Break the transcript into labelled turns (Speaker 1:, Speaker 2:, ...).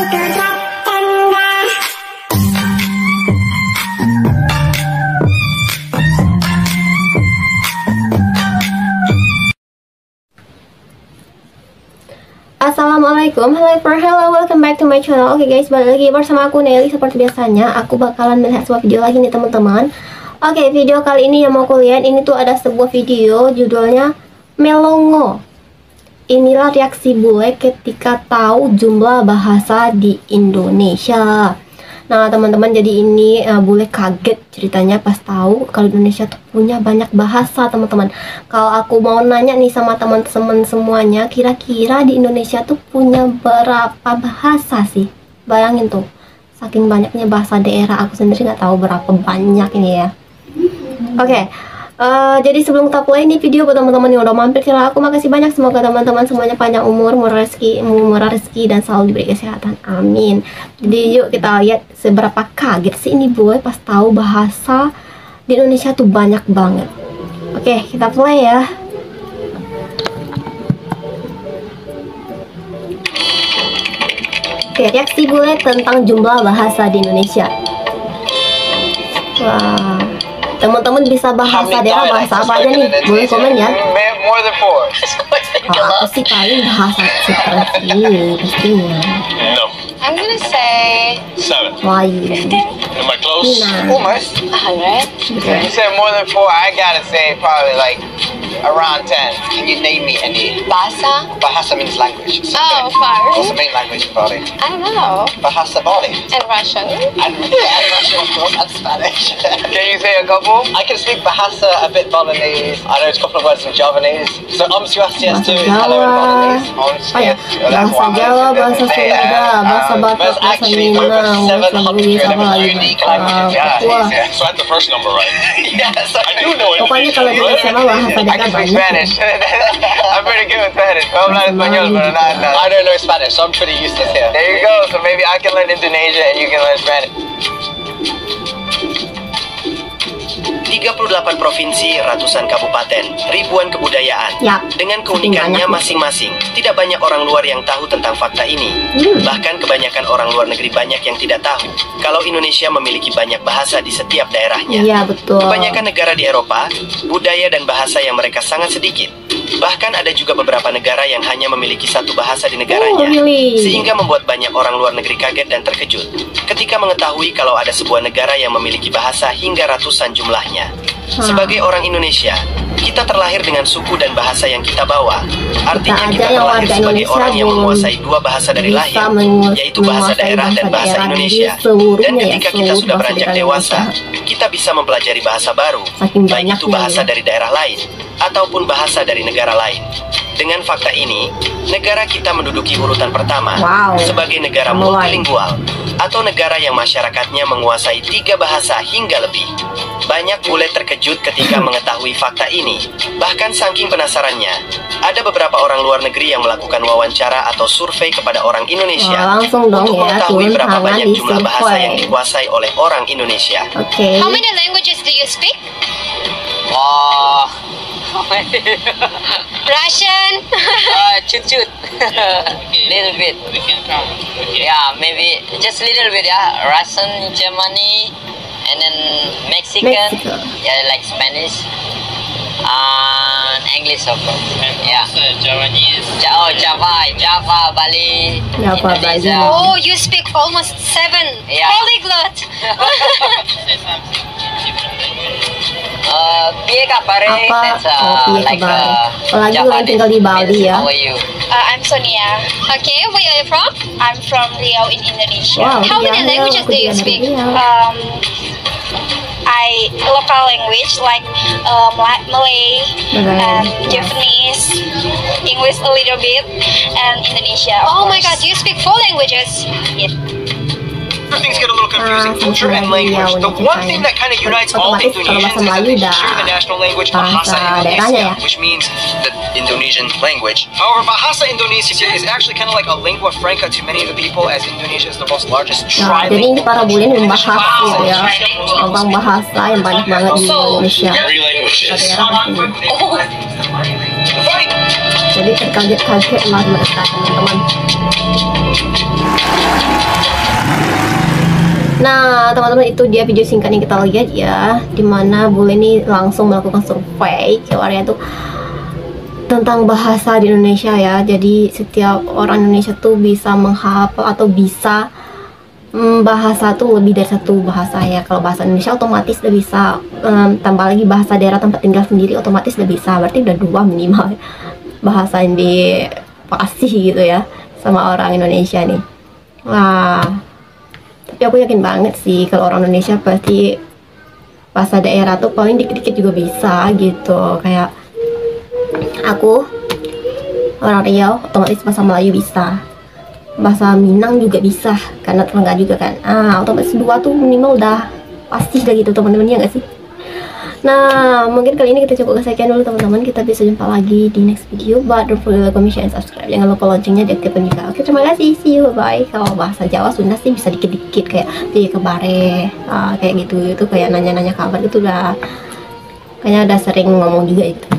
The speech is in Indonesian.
Speaker 1: Assalamualaikum, hello, welcome back to my channel. Oke guys, balik lagi bersama aku Nelly. Seperti biasanya, aku bakalan melihat sebuah video lagi nih teman-teman. Oke, video kali ini yang mau kulihat ini tuh ada sebuah video judulnya Melongo. Inilah reaksi bule ketika tahu jumlah bahasa di Indonesia. Nah teman-teman, jadi ini bule kaget ceritanya pas tahu kalau Indonesia tuh punya banyak bahasa teman-teman. Kalau aku mau nanya nih sama teman-teman semuanya, kira-kira di Indonesia tuh punya berapa bahasa sih? Bayangin tuh, saking banyaknya bahasa daerah, aku sendiri nggak tahu berapa banyak ini ya. Oke. Jadi sebelum kita play ini video buat teman-teman yang udah mampir channel aku, makasih banyak. Semoga teman-teman semuanya panjang umur, murah rezeki dan selalu diberi kesehatan, amin. Jadi yuk kita lihat seberapa kaget sih ini boy pas tahu bahasa di Indonesia tuh banyak banget. Oke, kita play ya. Oke, reaksi bule tentang jumlah bahasa di Indonesia. Wah, teman-teman bisa bahasa daerah, bahasa apa aja nih? Boleh komen ya. Aku sih paling bahasa seperti ini pastinya.
Speaker 2: I'm gonna say
Speaker 3: 7.
Speaker 1: Why?
Speaker 2: 15.
Speaker 3: Am I close?
Speaker 2: Almost 100.
Speaker 3: You said more than 4. I gotta say probably like around 10. Can you name me any?
Speaker 2: Bahasa?
Speaker 3: Bahasa means language.
Speaker 2: Oh, far.
Speaker 3: What's the main language in Bali?
Speaker 2: I don't know.
Speaker 3: Bahasa Bali.
Speaker 2: And Russian.
Speaker 3: And Russian, of course, and Spanish. Can you say a couple? I can speak Bahasa, a bit Balinese. I know a couple of words in Javanese. So Swastiastu is hello in Balinese.
Speaker 1: Bahasa Jawa, bahasa Sunda, bahasa Batak, bahasa Minang, bahasa Bugis, apa lagi? Papua.
Speaker 3: So I had the first number right. Yes, I do know it.
Speaker 1: Pokoknya kalau di Indonesia mah bahasa daerah banyak.
Speaker 3: Spanish. I'm pretty good with Spanish. I'm not Espanol, but I don't know Spanish, so I'm pretty useless here. There you go. So maybe I can learn Indonesia and you can learn Spanish.
Speaker 4: 38 provinsi, ratusan kabupaten, ribuan kebudayaan.
Speaker 1: Ya,
Speaker 4: dengan keunikannya masing-masing. Tidak banyak orang luar yang tahu tentang fakta ini. Bahkan kebanyakan orang luar negeri banyak yang tidak tahu kalau Indonesia memiliki banyak bahasa di setiap daerahnya.
Speaker 1: Iya, betul.
Speaker 4: Kebanyakan negara di Eropa, budaya dan bahasa yang mereka sangat sedikit. Bahkan ada juga beberapa negara yang hanya memiliki satu bahasa di negaranya. Sehingga membuat banyak orang luar negeri kaget dan terkejut ketika mengetahui kalau ada sebuah negara yang memiliki bahasa hingga ratusan jumlahnya. Sebagai orang Indonesia, kita terlahir dengan suku dan bahasa yang kita bawa. Artinya kita terlahir sebagai orang yang menguasai dua bahasa dari lahir, yaitu bahasa daerah dan bahasa Indonesia. Dan ketika kita sudah beranjak dewasa, kita bisa mempelajari bahasa baru, baik itu bahasa dari daerah lain ataupun bahasa dari negara lain. Dengan fakta ini, negara kita menduduki urutan pertama sebagai negara multilingual atau negara yang masyarakatnya menguasai 3 bahasa hingga lebih. Banyak bule terkejut ketika mengetahui fakta ini. Bahkan saking penasarannya, ada beberapa orang luar negeri yang melakukan wawancara atau survei kepada orang Indonesia untuk mengetahui berapa banyak jumlah bahasa yang dikuasai oleh orang Indonesia.
Speaker 2: How many languages do you speak? Russian?
Speaker 5: Cut. Little bit. Yeah, maybe just little bit. Yeah, Russian, Germany, and then Mexican. Yeah, like Spanish. And English, of course. Yeah.
Speaker 3: Javanese.
Speaker 5: Java, Bali, Indonesia.
Speaker 2: Oh, you speak almost 7.
Speaker 5: Yeah.
Speaker 2: Polyglot.
Speaker 5: Piye kabare? That's like
Speaker 1: apalagi lo yang tinggal di Bali ya.
Speaker 5: How are you?
Speaker 2: I'm Sonia. Okay, where are you from? I'm from Riau in Indonesia. How many languages do you speak? Local language like Malay and Japanese, English a little bit, and Indonesia. Oh my God, you speak 4 languages? Yeah.
Speaker 4: Things get a little confusing. Culture and language. The one thing that kind of unites all Indonesians is that they share the national language Bahasa Indonesia, which means the Indonesian language. However, Bahasa Indonesia is actually kind of like a lingua franca to many of the people, as Indonesia is the most largest tribe.
Speaker 1: Jadi ini para bule membahas gitu ya, tentang bahasa yang banyak banget di Indonesia. Jadi terkaget-kaget lah mereka teman-teman. Nah teman-teman, itu dia video singkat yang kita lihat ya, dimana bule ini langsung melakukan survei keluarnya tuh tentang bahasa di Indonesia ya. Jadi setiap orang Indonesia tuh bisa menghafal atau bisa bahasa tuh lebih dari satu bahasa ya. Kalau bahasa Indonesia otomatis udah bisa, tambah lagi bahasa daerah tempat tinggal sendiri otomatis udah bisa, berarti udah 2 minimal bahasa yang dipasih gitu ya sama orang Indonesia nih. Wah, tapi aku yakin banget sih kalau orang Indonesia pasti bahasa daerah tuh paling dikit-dikit juga bisa gitu. Kayak aku orang Riau, otomatis bahasa Melayu bisa, bahasa Minang juga bisa karena tetangga juga kan. Otomatis 2 tuh minimal udah pasti dah gitu teman-teman, ya nggak sih? Nah mungkin kali ini kita cukup sekian dulu teman-teman, kita bisa jumpa lagi di next video, but don't forget like, comment, share, and subscribe. Jangan lupa loncengnya diaktifkan juga. Oke, terima kasih, see you, bye. Kalau bahasa Jawa Sunda sih bisa dikit-dikit kayak piye kebare, kayak gitu, itu kayak nanya-nanya kabar gitu, udah kayaknya udah sering ngomong juga itu.